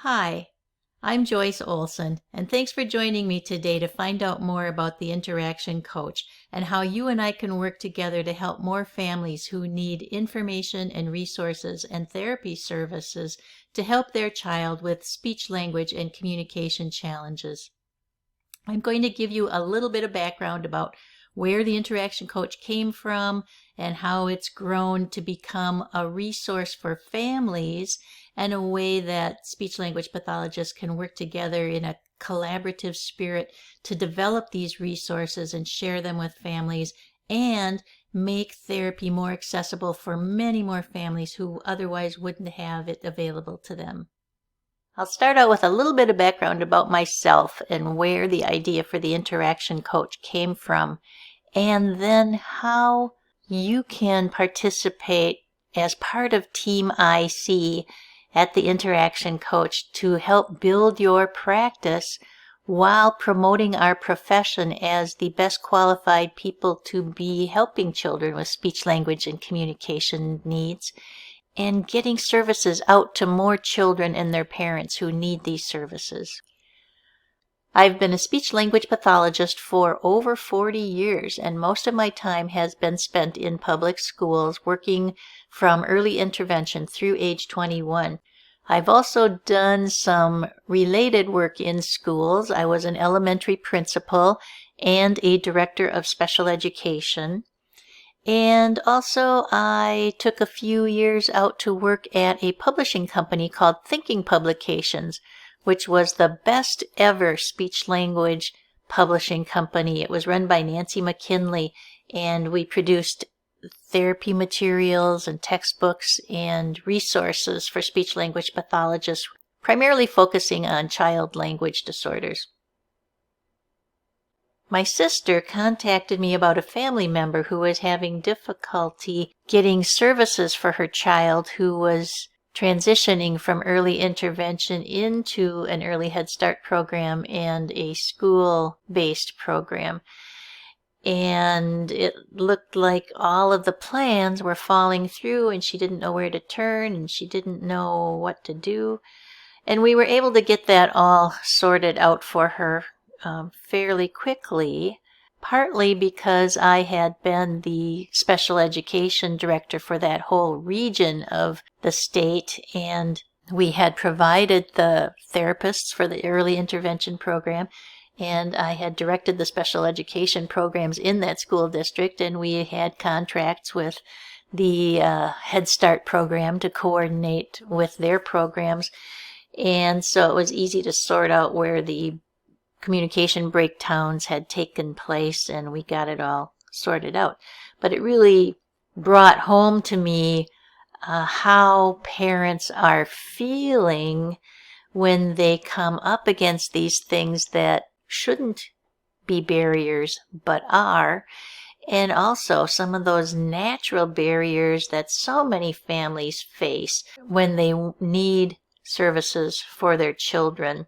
Hi, I'm Joyce Olson, and thanks for joining me today to find out more about the Interaction Coach and how you and I can work together to help more families who need information and resources and therapy services to help their child with speech, language, and communication challenges. I'm going to give you a little bit of background about where the Interaction Coach came from and how it's grown to become a resource for families and a way that speech language pathologists can work together in a collaborative spirit to develop these resources and share them with families and make therapy more accessible for many more families who otherwise wouldn't have it available to them. I'll start out with a little bit of background about myself and where the idea for the Interaction Coach came from, and then how you can participate as part of Team IC at the Interaction Coach to help build your practice while promoting our profession as the best qualified people to be helping children with speech, language, and communication needs, and getting services out to more children and their parents who need these services. I've been a speech language pathologist for over 40 years, and most of my time has been spent in public schools working from early intervention through age 21. I've also done some related work in schools. I was an elementary principal and a director of special education. And also, I took a few years out to work at a publishing company called Thinking Publications, which was the best ever speech language publishing company. It was run by Nancy McKinley, and we produced therapy materials and textbooks and resources for speech language pathologists, primarily focusing on child language disorders. My sister contacted me about a family member who was having difficulty getting services for her child who was transitioning from early intervention into an early Head Start program and a school-based program. And it looked like all of the plans were falling through, and she didn't know where to turn, and she didn't know what to do. And we were able to get that all sorted out for her fairly quickly, partly because I had been the special education director for that whole region of the state, and we had provided the therapists for the early intervention program, and I had directed the special education programs in that school district, and we had contracts with the Head Start program to coordinate with their programs. And so it was easy to sort out where the communication breakdowns had taken place, and we got it all sorted out. But it really brought home to me how parents are feeling when they come up against these things that shouldn't be barriers but are, and also some of those natural barriers that so many families face when they need services for their children.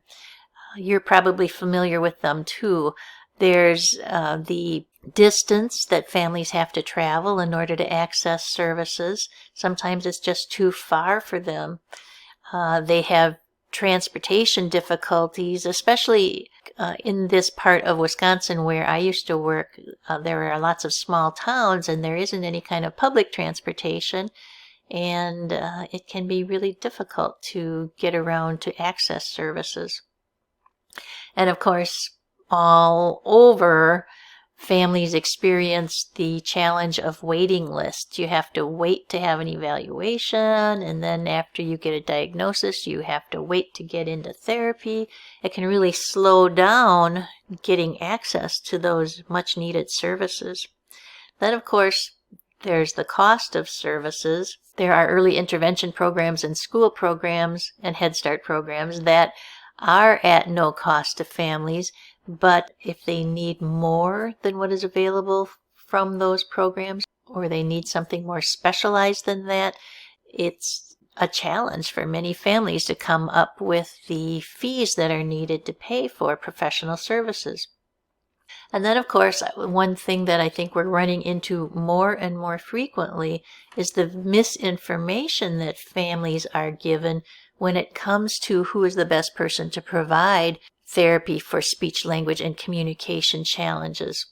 You're probably familiar with them too. There's the distance that families have to travel in order to access services. Sometimes it's just too far for them. They have transportation difficulties, especially in this part of Wisconsin where I used to work. There are lots of small towns, and there isn't any kind of public transportation, and it can be really difficult to get around to access services. And of course, all over, families experience the challenge of waiting lists. You have to wait to have an evaluation, and then after you get a diagnosis, you have to wait to get into therapy. It can really slow down getting access to those much needed services. Then, of course, there's the cost of services. There are early intervention programs and school programs and Head Start programs that are at no cost to families, but if they need more than what is available from those programs, or they need something more specialized than that, it's a challenge for many families to come up with the fees that are needed to pay for professional services. And then, of course, one thing that I think we're running into more and more frequently is the misinformation that families are given when it comes to who is the best person to provide therapy for speech, language, and communication challenges.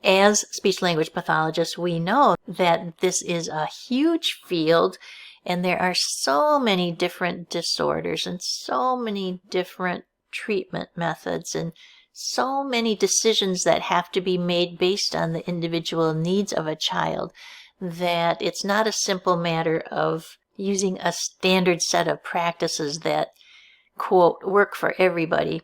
As speech-language pathologists, we know that this is a huge field, and there are so many different disorders and so many different treatment methods and so many decisions that have to be made based on the individual needs of a child that it's not a simple matter of using a standard set of practices that, quote, work for everybody.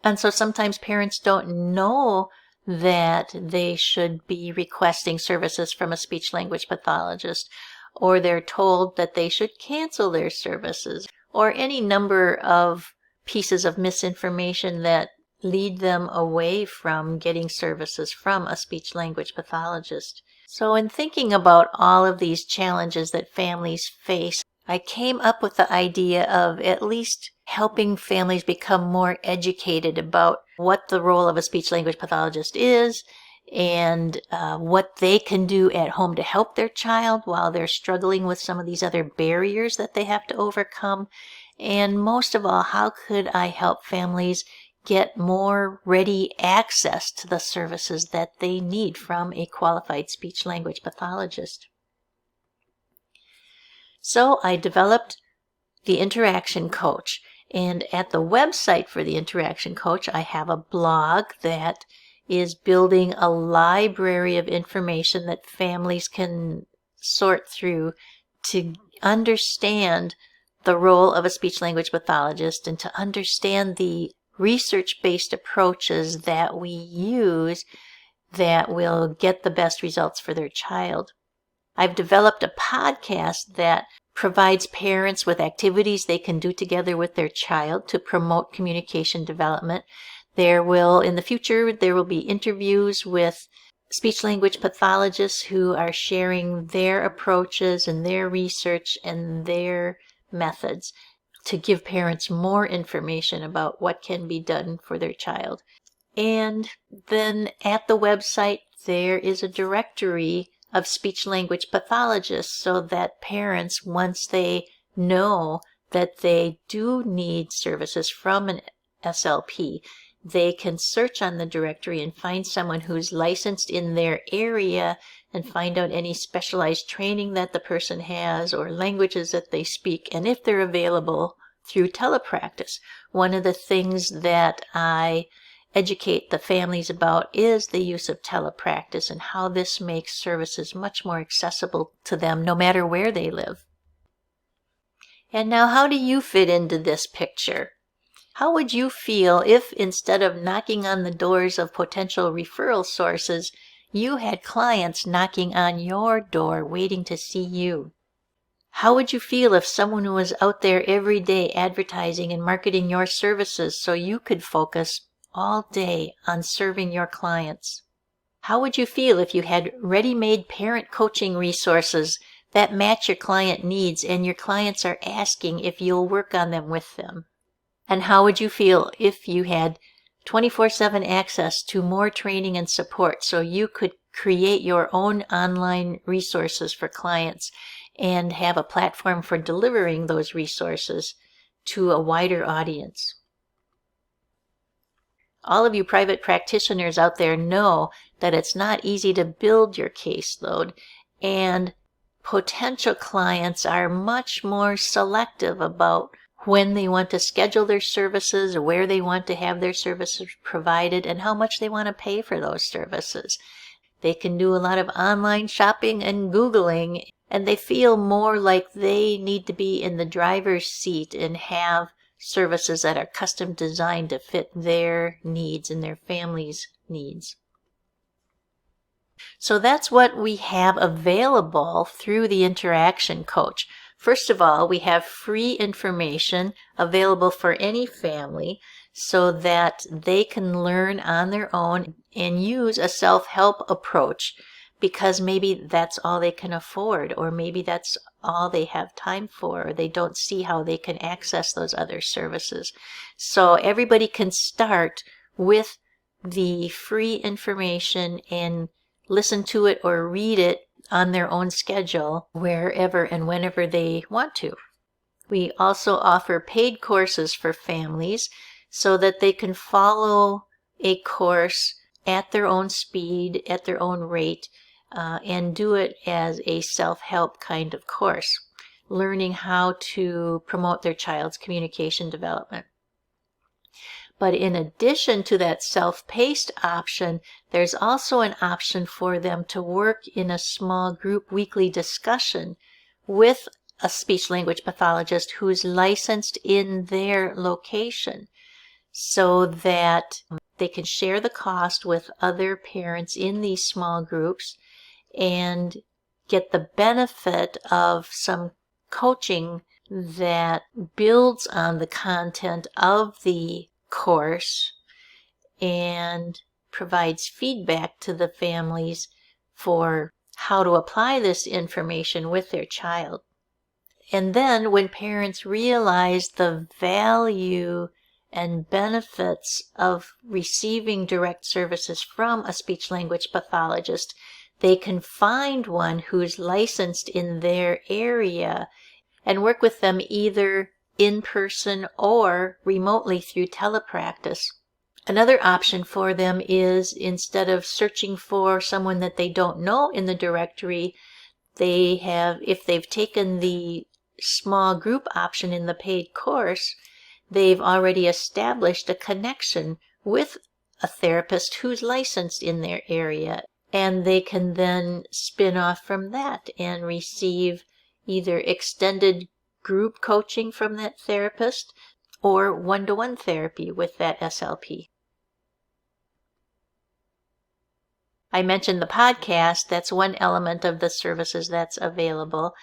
And so sometimes parents don't know that they should be requesting services from a speech-language pathologist, or they're told that they should cancel their services, or any number of pieces of misinformation that lead them away from getting services from a speech-language pathologist. So in thinking about all of these challenges that families face, I came up with the idea of at least helping families become more educated about what the role of a speech-language pathologist is and what they can do at home to help their child while they're struggling with some of these other barriers that they have to overcome. And most of all, how could I help families get more ready access to the services that they need from a qualified speech-language pathologist? So I developed the Interaction Coach. And at the website for the Interaction Coach, I have a blog that is building a library of information that families can sort through to understand the role of a speech-language pathologist and to understand the research-based approaches that we use that will get the best results for their child. I've developed a podcast that provides parents with activities they can do together with their child to promote communication development. In the future, there will be interviews with speech-language pathologists who are sharing their approaches and their research and their methods to give parents more information about what can be done for their child. And then at the website, there is a directory of speech-language pathologists so that parents, once they know that they do need services from an SLP, they can search on the directory and find someone who's licensed in their area and find out any specialized training that the person has or languages that they speak, and if they're available through Telepractice. One of the things that I educate the families about is the use of Telepractice and how this makes services much more accessible to them no matter where they live. And now, how do you fit into this picture? How would you feel if, instead of knocking on the doors of potential referral sources, you had clients knocking on your door waiting to see you? How would you feel if someone was out there every day advertising and marketing your services so you could focus all day on serving your clients? How would you feel if you had ready-made parent coaching resources that match your client needs and your clients are asking if you'll work on them with them? And how would you feel if you had 24/7 access to more training and support so you could create your own online resources for clients and have a platform for delivering those resources to a wider audience? All of you private practitioners out there know that it's not easy to build your caseload, and potential clients are much more selective about when they want to schedule their services, where they want to have their services provided, and how much they want to pay for those services. They can do a lot of online shopping and Googling, and they feel more like they need to be in the driver's seat and have services that are custom designed to fit their needs and their family's needs. So that's what we have available through the Interaction Coach. First of all, we have free information available for any family so that they can learn on their own and use a self-help approach, because maybe that's all they can afford, or maybe that's all they have time for, or they don't see how they can access those other services. So everybody can start with the free information and listen to it or read it on their own schedule wherever and whenever they want to. We also offer paid courses for families so that they can follow a course at their own speed, at their own rate, and do it as a self-help kind of course, learning how to promote their child's communication development. But in addition to that self-paced option, there's also an option for them to work in a small group weekly discussion with a speech-language pathologist who's licensed in their location, so that they can share the cost with other parents in these small groups and get the benefit of some coaching that builds on the content of the course and provides feedback to the families for how to apply this information with their child. And then when parents realize the value and benefits of receiving direct services from a speech-language pathologist, they can find one who's licensed in their area and work with them either in person or remotely through Telepractice. Another option for them is, instead of searching for someone that they don't know in the directory, they have, if they've taken the small group option in the paid course, they've already established a connection with a therapist who's licensed in their area, and they can then spin off from that and receive either extended group coaching from that therapist or one-to-one therapy with that SLP. I mentioned the podcast. That's one element of the services that's available.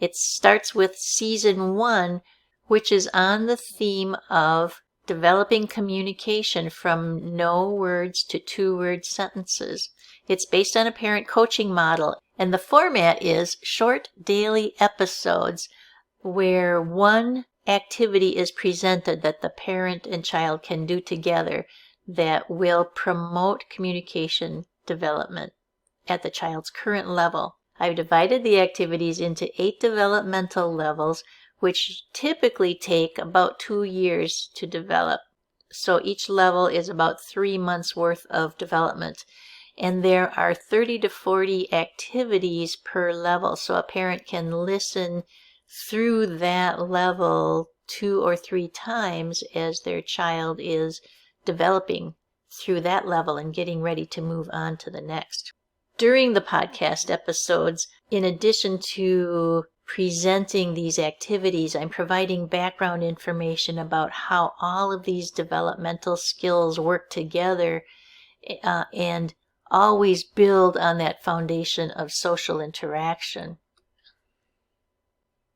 It starts with season 1, which is on the theme of developing communication from no words to 2-word sentences. It's based on a parent coaching model, and the format is short daily episodes where one activity is presented that the parent and child can do together that will promote communication development at the child's current level. I've divided the activities into 8 developmental levels, which typically take about 2 years to develop. So each level is about 3 months worth of development. And there are 30 to 40 activities per level, so a parent can listen through that level 2 or 3 times as their child is developing through that level and getting ready to move on to the next. During the podcast episodes, in addition to presenting these activities, I'm providing background information about how all of these developmental skills work together and always build on that foundation of social interaction.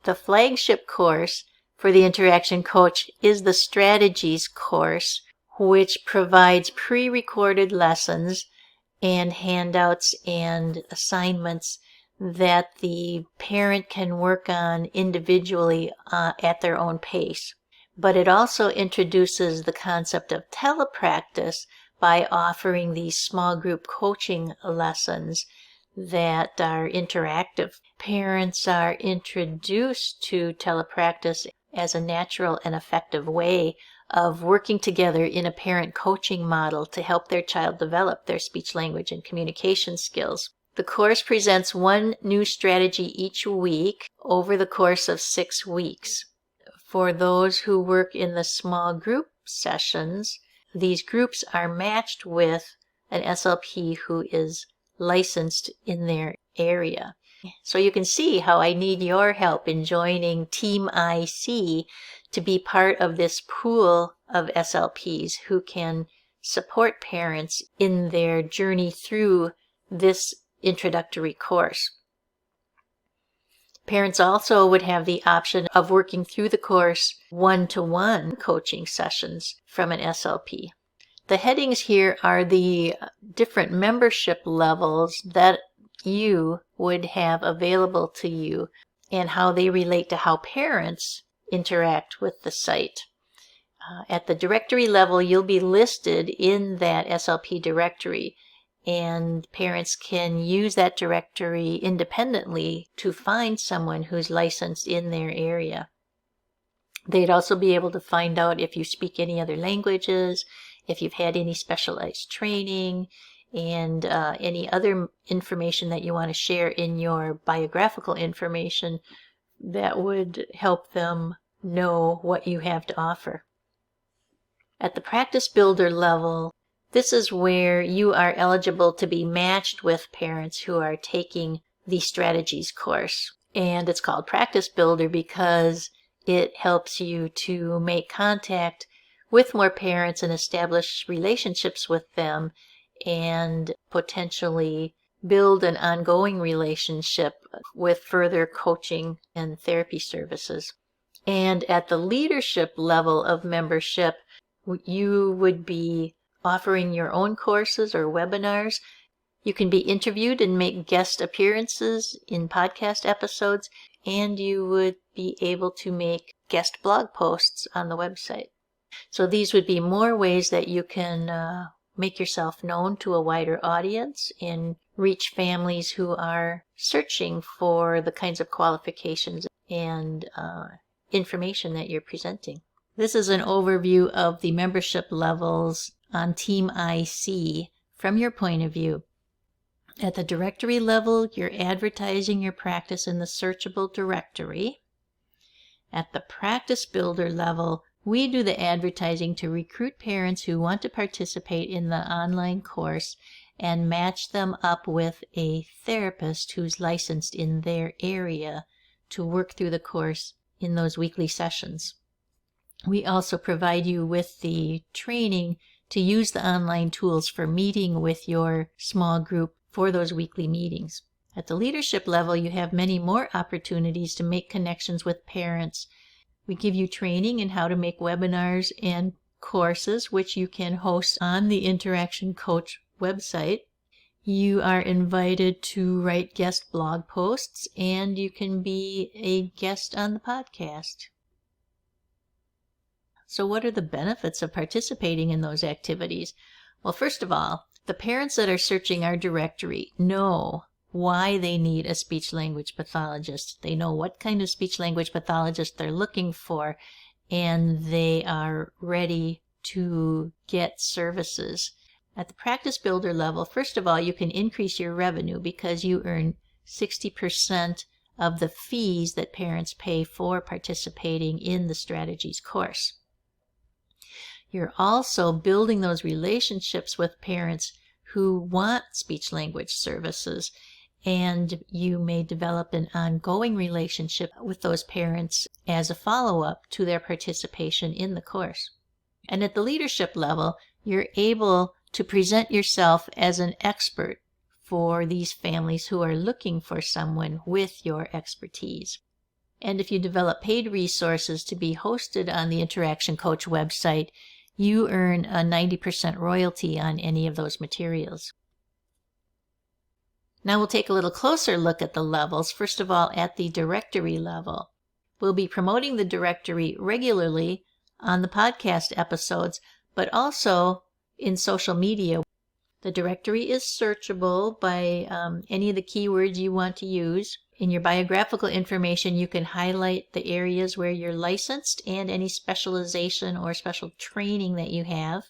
The flagship course for the Interaction Coach is the Strategies course, which provides pre-recorded lessons and handouts and assignments that the parent can work on individually at their own pace. But it also introduces the concept of telepractice by offering these small group coaching lessons that are interactive. Parents are introduced to telepractice as a natural and effective way of working together in a parent coaching model to help their child develop their speech, language, and communication skills. The course presents one new strategy each week over the course of 6 weeks. For those who work in the small group sessions, these groups are matched with an SLP who is licensed in their area. So you can see how I need your help in joining Team IC to be part of this pool of SLPs who can support parents in their journey through this introductory course. Parents also would have the option of working through the course one-to-one coaching sessions from an SLP. The headings here are the different membership levels that you would have available to you and how they relate to how parents interact with the site. At the directory level, you'll be listed in that SLP directory, and parents can use that directory independently to find someone who's licensed in their area. They'd also be able to find out if you speak any other languages, if you've had any specialized training, and any other information that you want to share in your biographical information that would help them know what you have to offer. At the practice builder level, this is where you are eligible to be matched with parents who are taking the strategies course. And it's called Practice Builder because it helps you to make contact with more parents and establish relationships with them and potentially build an ongoing relationship with further coaching and therapy services. And at the leadership level of membership, you would be offering your own courses or webinars. You can be interviewed and make guest appearances in podcast episodes, and you would be able to make guest blog posts on the website. So these would be more ways that you can make yourself known to a wider audience and reach families who are searching for the kinds of qualifications and information that you're presenting. This is an overview of the membership levels on Team IC from your point of view. At the directory level, you're advertising your practice in the searchable directory. At the practice builder level, we do the advertising to recruit parents who want to participate in the online course and match them up with a therapist who's licensed in their area to work through the course in those weekly sessions. We also provide you with the training to use the online tools for meeting with your small group for those weekly meetings. At the leadership level, you have many more opportunities to make connections with parents. We give you training in how to make webinars and courses, which you can host on the Interaction Coach website. You are invited to write guest blog posts, and you can be a guest on the podcast. So what are the benefits of participating in those activities? Well, first of all, the parents that are searching our directory know why they need a speech-language pathologist. They know what kind of speech-language pathologist they're looking for, and they are ready to get services. At the practice builder level, first of all, you can increase your revenue because you earn 60% of the fees that parents pay for participating in the strategies course. You're also building those relationships with parents who want speech-language services, and you may develop an ongoing relationship with those parents as a follow-up to their participation in the course. And at the leadership level, you're able to present yourself as an expert for these families who are looking for someone with your expertise. And if you develop paid resources to be hosted on the Interaction Coach website, you earn a 90% royalty on any of those materials. Now we'll take a little closer look at the levels. First of all, at the directory level. We'll be promoting the directory regularly on the podcast episodes, but also in social media. The directory is searchable by any of the keywords you want to use. In your biographical information, you can highlight the areas where you're licensed and any specialization or special training that you have.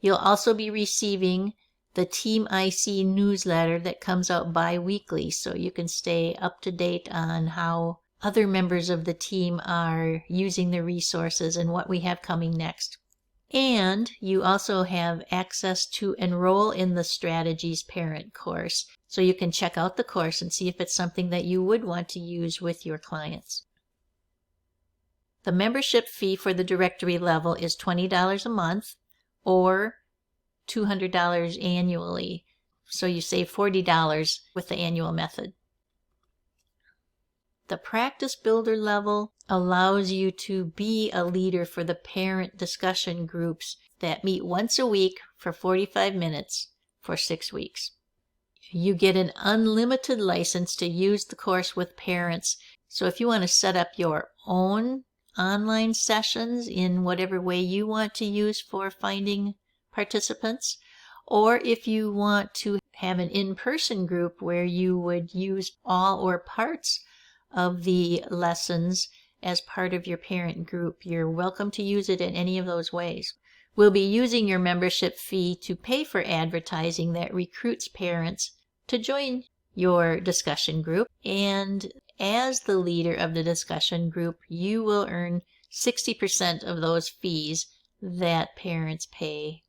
You'll also be receiving the Team IC newsletter that comes out bi-weekly, so you can stay up to date on how other members of the team are using the resources and what we have coming next. And you also have access to enroll in the Strategies Parent course, so you can check out the course and see if it's something that you would want to use with your clients. The membership fee for the directory level is $20 a month or $200 annually, so you save $40 with the annual method. The practice builder level allows you to be a leader for the parent discussion groups that meet once a week for 45 minutes for 6 weeks. You get an unlimited license to use the course with parents, so if you want to set up your own online sessions in whatever way you want to use for finding participants, or if you want to have an in-person group where you would use all or parts of the lessons as part of your parent group. You're welcome to use it in any of those ways. We'll be using your membership fee to pay for advertising that recruits parents to join your discussion group. And as the leader of the discussion group, you will earn 60% of those fees that parents pay.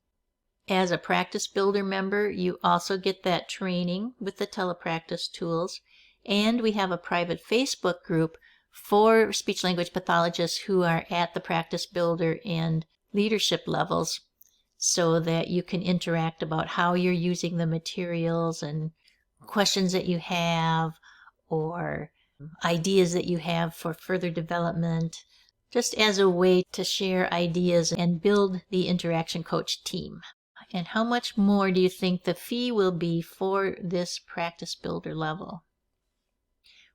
As a Practice Builder member, you also get that training with the Telepractice tools. And we have a private Facebook group for speech-language pathologists who are at the Practice Builder and leadership levels, so that you can interact about how you're using the materials and questions that you have or ideas that you have for further development, just as a way to share ideas and build the Interaction Coach team. And how much more do you think the fee will be for this Practice Builder level?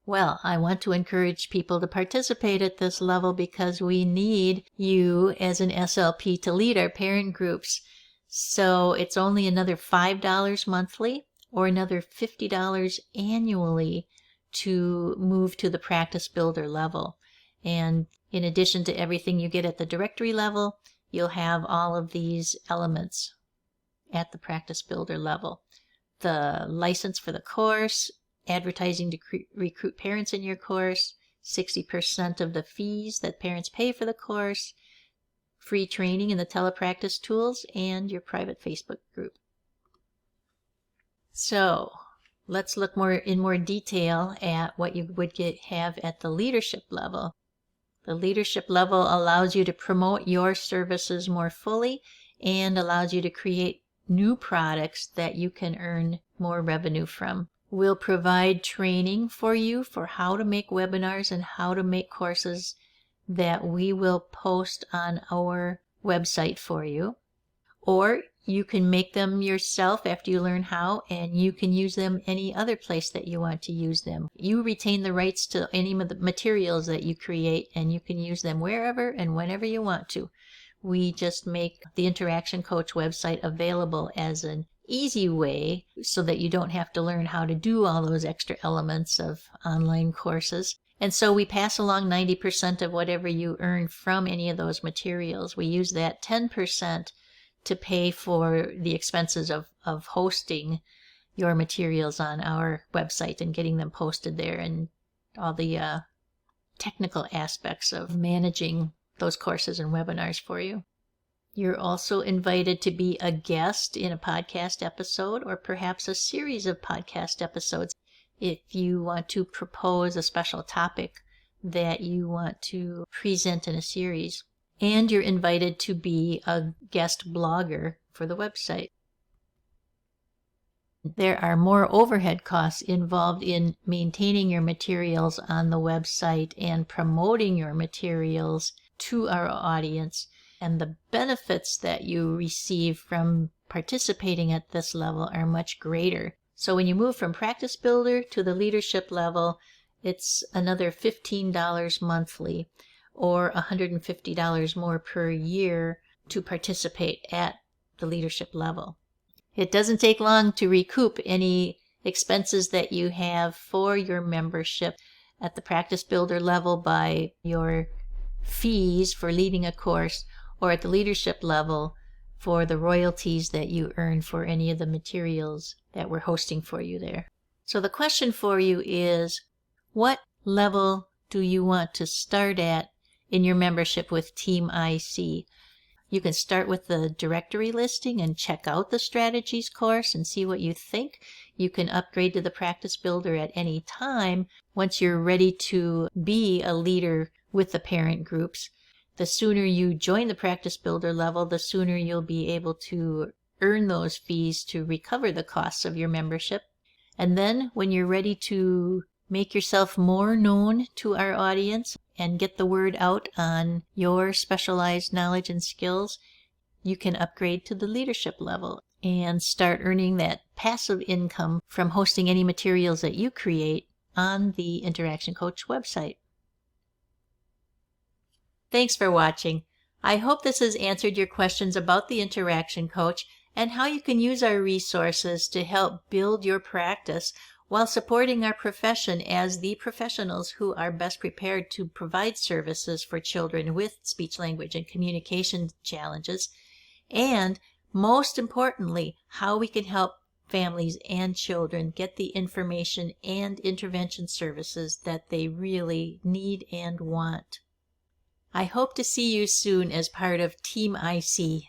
Well, I want to encourage people to participate at this level because we need you as an SLP to lead our parent groups. So it's only another $5 monthly or another $50 annually to move to the Practice Builder level. And in addition to everything you get at the directory level, you'll have all of these elements at the Practice Builder level. The license for the course, advertising to recruit parents in your course, 60% of the fees that parents pay for the course, free training in the Telepractice tools, and your private Facebook group. So let's look in more detail at what you would have at the leadership level. The leadership level allows you to promote your services more fully and allows you to create new products that you can earn more revenue from. We'll provide training for you for how to make webinars and how to make courses that we will post on our website for you. Or you can make them yourself after you learn how, and you can use them any other place that you want to use them. You retain the rights to any of the materials that you create, and you can use them wherever and whenever you want to. We just make the Interaction Coach website available as an easy way so that you don't have to learn how to do all those extra elements of online courses. And so we pass along 90% of whatever you earn from any of those materials. We use that 10% to pay for the expenses of hosting your materials on our website and getting them posted there, and all the technical aspects of managing those courses and webinars for you. You're also invited to be a guest in a podcast episode or perhaps a series of podcast episodes if you want to propose a special topic that you want to present in a series. And you're invited to be a guest blogger for the website. There are more overhead costs involved in maintaining your materials on the website and promoting your materials to our audience. And the benefits that you receive from participating at this level are much greater. So when you move from Practice Builder to the leadership level, it's another $15 monthly or $150 more per year to participate at the leadership level. It doesn't take long to recoup any expenses that you have for your membership at the Practice Builder level by your fees for leading a course, or at the leadership level for the royalties that you earn for any of the materials that we're hosting for you there. So the question for you is, what level do you want to start at in your membership with Team IC? You can start with the directory listing and check out the strategies course and see what you think. You can upgrade to the Practice Builder at any time once you're ready to be a leader with the parent groups. The sooner you join the Practice Builder level, the sooner you'll be able to earn those fees to recover the costs of your membership. And then when you're ready to make yourself more known to our audience and get the word out on your specialized knowledge and skills, you can upgrade to the leadership level and start earning that passive income from hosting any materials that you create on the Interaction Coach website. Thanks for watching. I hope this has answered your questions about the Interaction Coach and how you can use our resources to help build your practice while supporting our profession as the professionals who are best prepared to provide services for children with speech, language, and communication challenges, and most importantly, how we can help families and children get the information and intervention services that they really need and want. I hope to see you soon as part of Team IC.